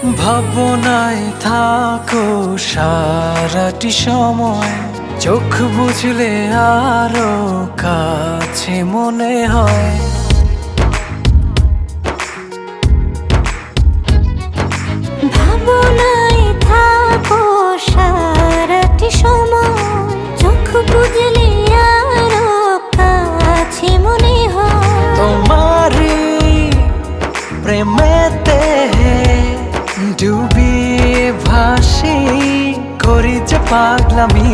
ভাবনায় থাকো সারাটি সময়, চোখ বুঝলে আরো কাছে মনে হয়। ভাবনায় থাকো সারাটি সময়, চোখ বুঝলে আরো কাছে মনে হয়। তোমারি প্রেমেতে ডুবিয়ে ভাসি, করি যে পাগলামি।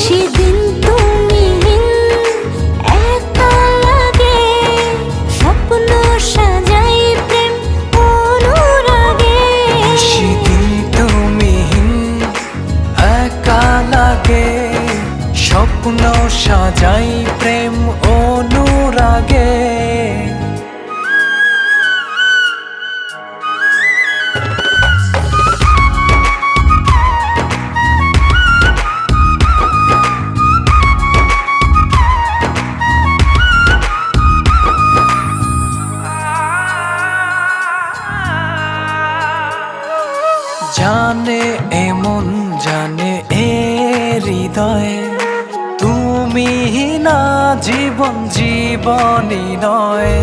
সেদিন তুমি একা লাগে, স্বপ্ন সাজাই প্রেম অনুরাগে। সেদিন তুমি একা লাগে, স্বপ্ন সাজাই প্রেম অনুরাগে। জানে এমন জানে এ হৃদয়ে, তুমি না জীবন জীবনই নয়।